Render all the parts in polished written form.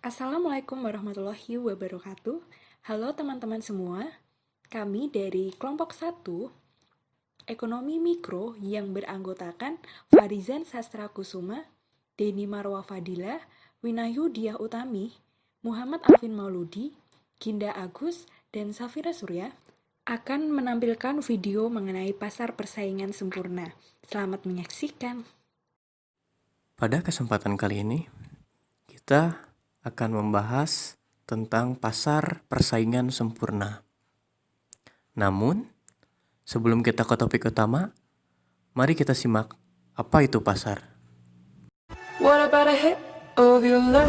Assalamualaikum warahmatullahi wabarakatuh. Halo teman-teman semua. Kami dari kelompok 1 Ekonomi Mikro yang beranggotakan Farizan Sastra Kusuma, Deni Marwa Fadilah, Winayu Diah Utami, Muhammad Alvin Mauludi, Ginda Agus, dan Safira Surya akan menampilkan video mengenai pasar persaingan sempurna. Selamat menyaksikan. Pada kesempatan kali ini, kita akan membahas tentang pasar persaingan sempurna. Namun, sebelum kita ke topik utama, mari kita simak apa itu pasar. What about a hit of your love?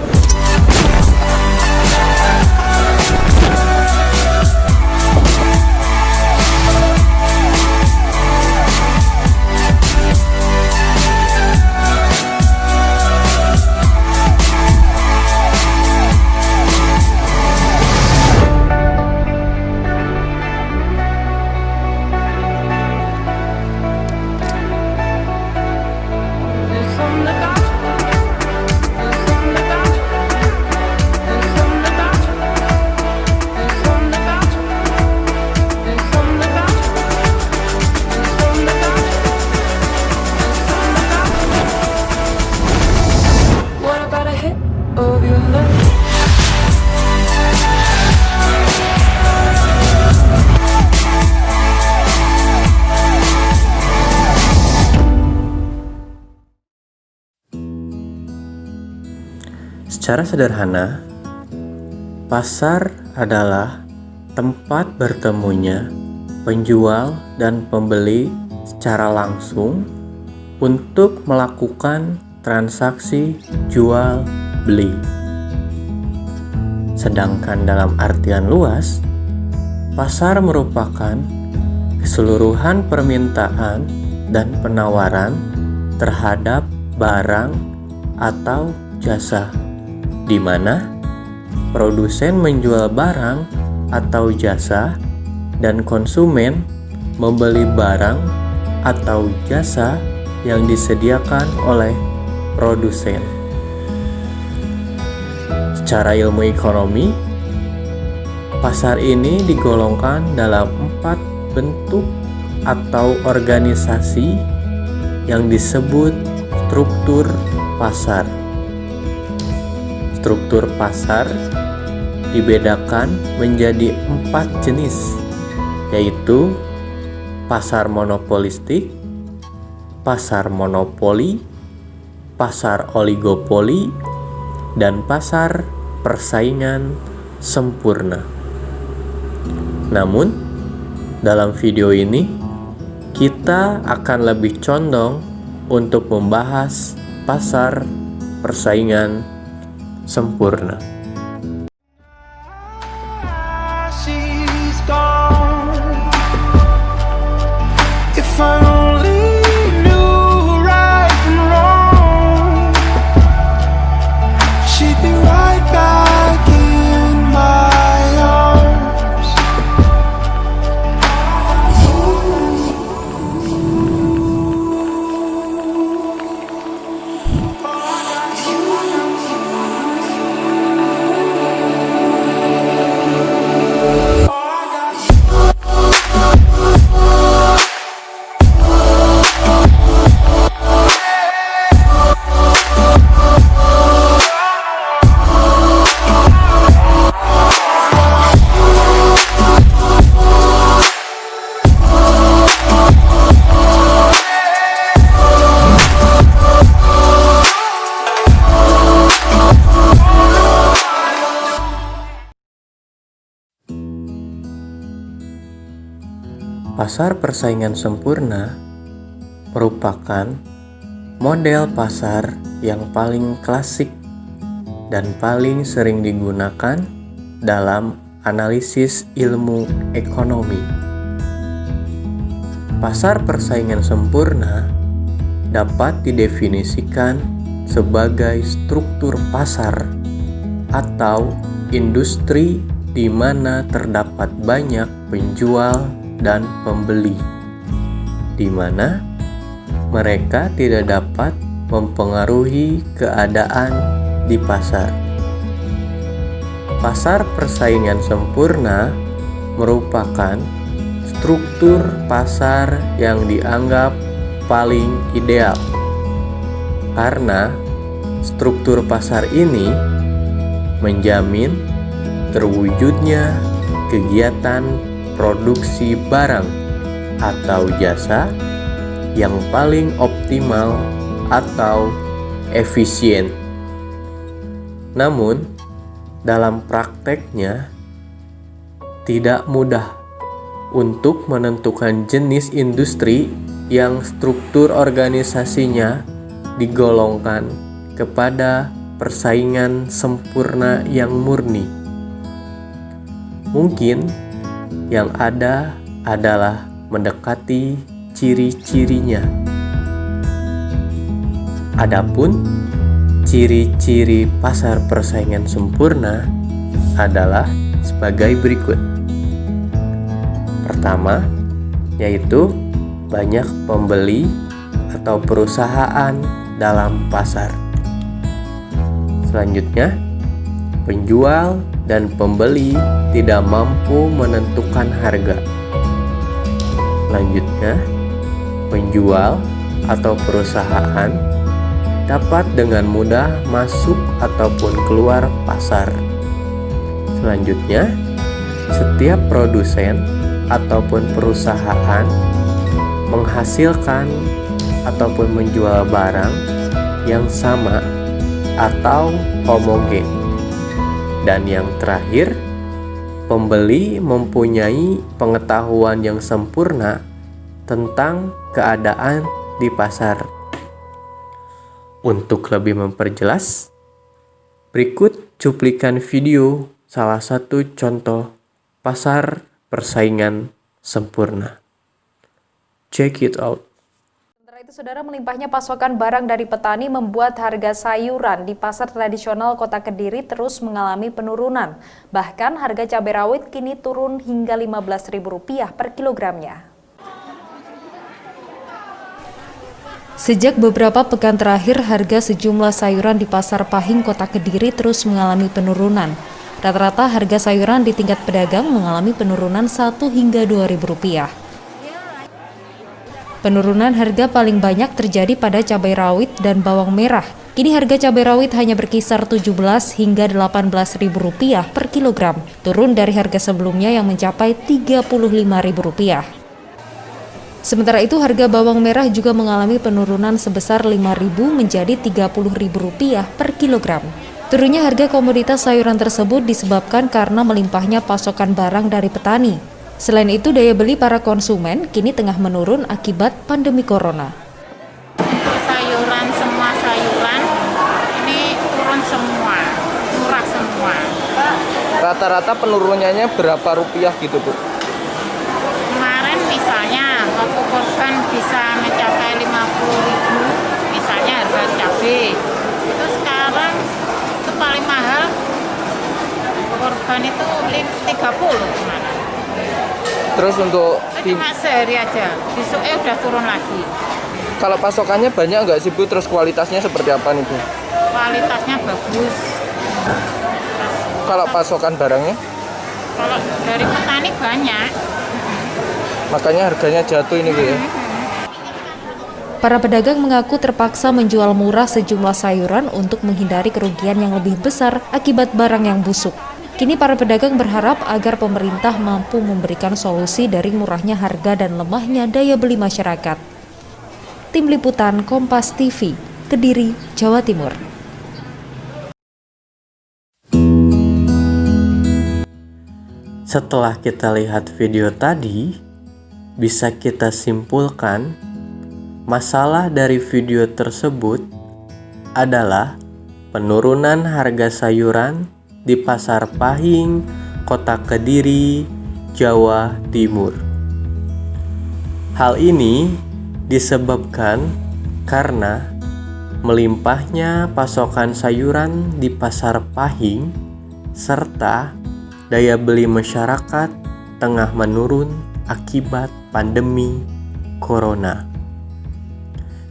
Secara sederhana, pasar adalah tempat bertemunya penjual dan pembeli secara langsung untuk melakukan transaksi jual beli. Sedangkan dalam artian luas, pasar merupakan keseluruhan permintaan dan penawaran terhadap barang atau jasa, di mana produsen menjual barang atau jasa dan konsumen membeli barang atau jasa yang disediakan oleh produsen. Secara ilmu ekonomi, pasar ini digolongkan dalam 4 bentuk atau organisasi yang disebut struktur pasar. Struktur pasar dibedakan menjadi 4 jenis, yaitu pasar monopolistik, pasar monopoli, pasar oligopoli, dan pasar persaingan sempurna. Namun, dalam video ini kita akan lebih condong untuk membahas pasar persaingan sempurna. She's gone. If I only knew right from wrong, she'd be right back in my arms. Pasar persaingan sempurna merupakan model pasar yang paling klasik dan paling sering digunakan dalam analisis ilmu ekonomi. Pasar persaingan sempurna dapat didefinisikan sebagai struktur pasar atau industri di mana terdapat banyak penjual dan pembeli, di mana mereka tidak dapat mempengaruhi keadaan di pasar. Pasar persaingan sempurna merupakan struktur pasar yang dianggap paling ideal karena struktur pasar ini menjamin terwujudnya kegiatan produksi barang atau jasa yang paling optimal atau efisien. Namun, dalam prakteknya tidak mudah untuk menentukan jenis industri yang struktur organisasinya digolongkan kepada persaingan sempurna yang murni. Mungkin yang ada adalah mendekati ciri-cirinya. Adapun ciri-ciri pasar persaingan sempurna adalah sebagai berikut. Pertama, yaitu banyak pembeli atau perusahaan dalam pasar. Selanjutnya, penjual dan pembeli tidak mampu menentukan harga. Selanjutnya, penjual atau perusahaan dapat dengan mudah masuk ataupun keluar pasar. Selanjutnya, setiap produsen ataupun perusahaan menghasilkan ataupun menjual barang yang sama atau homogen. Dan yang terakhir, pembeli mempunyai pengetahuan yang sempurna tentang keadaan di pasar. Untuk lebih memperjelas, berikut cuplikan video salah satu contoh pasar persaingan sempurna. Check it out. Sementara itu, saudara, melimpahnya pasokan barang dari petani membuat harga sayuran di pasar tradisional Kota Kediri terus mengalami penurunan. Bahkan harga cabai rawit kini turun hingga Rp15.000 per kilogramnya. Sejak beberapa pekan terakhir, harga sejumlah sayuran di Pasar Pahing, Kota Kediri terus mengalami penurunan. Rata-rata harga sayuran di tingkat pedagang mengalami penurunan Rp1 hingga Rp2.000. Penurunan harga paling banyak terjadi pada cabai rawit dan bawang merah. Kini harga cabai rawit hanya berkisar Rp17 hingga Rp18.000 per kilogram, turun dari harga sebelumnya yang mencapai Rp35.000. Sementara itu, harga bawang merah juga mengalami penurunan sebesar Rp5.000 menjadi Rp30.000 per kilogram. Turunnya harga komoditas sayuran tersebut disebabkan karena melimpahnya pasokan barang dari petani. Selain itu, daya beli para konsumen kini tengah menurun akibat pandemi corona. Semua sayuran ini turun semua, murah semua. Rata-rata penurunannya berapa rupiah gitu, Bu? Kemarin misalnya waktu korban bisa mencapai 50.000, misalnya harga cabai. Itu sekarang itu paling mahal korban itu 30 kemarin. Terus untuk Itu cuma sehari aja, besoknya udah turun lagi. kalau pasokannya banyak nggak sih, Bu? Terus kualitasnya seperti apa nih, Bu? Kualitasnya bagus. Kalau pasokan barangnya, Kalau dari petani banyak. makanya harganya jatuh ini, Bu ya. Para pedagang mengaku terpaksa menjual murah sejumlah sayuran untuk menghindari kerugian yang lebih besar akibat barang yang busuk. Kini para pedagang berharap agar pemerintah mampu memberikan solusi dari murahnya harga dan lemahnya daya beli masyarakat. Tim Liputan Kompas TV, Kediri, Jawa Timur. Setelah kita lihat video tadi, bisa kita simpulkan masalah dari video tersebut adalah penurunan harga sayuran di Pasar Pahing, Kota Kediri, Jawa Timur. Hal ini disebabkan karena melimpahnya pasokan sayuran di Pasar Pahing serta daya beli masyarakat tengah menurun akibat pandemi corona.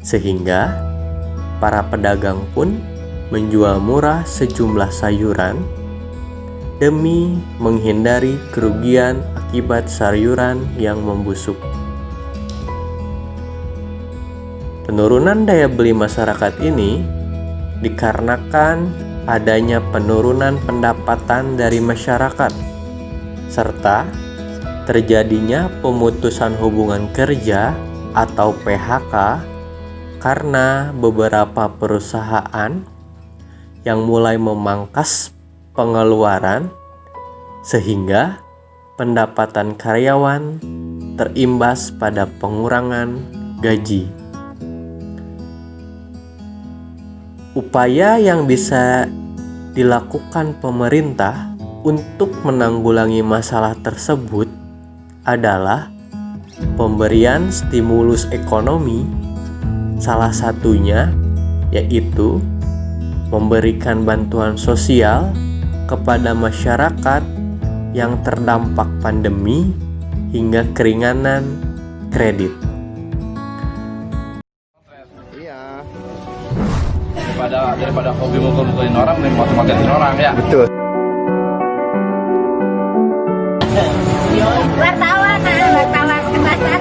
Sehingga para pedagang pun menjual murah sejumlah sayuran demi menghindari kerugian akibat sayuran yang membusuk. Penurunan daya beli masyarakat ini dikarenakan adanya penurunan pendapatan dari masyarakat serta terjadinya pemutusan hubungan kerja atau PHK karena beberapa perusahaan yang mulai memangkas pengeluaran sehingga pendapatan karyawan terimbas pada pengurangan gaji. Upaya yang bisa dilakukan pemerintah untuk menanggulangi masalah tersebut adalah pemberian stimulus ekonomi, salah satunya yaitu memberikan bantuan sosial kepada masyarakat yang terdampak pandemi hingga keringanan kredit. Iya. Daripada hobi mukul-mukulin orang dan mati-matiin orang ya. Betul. Wartawan ke pasar.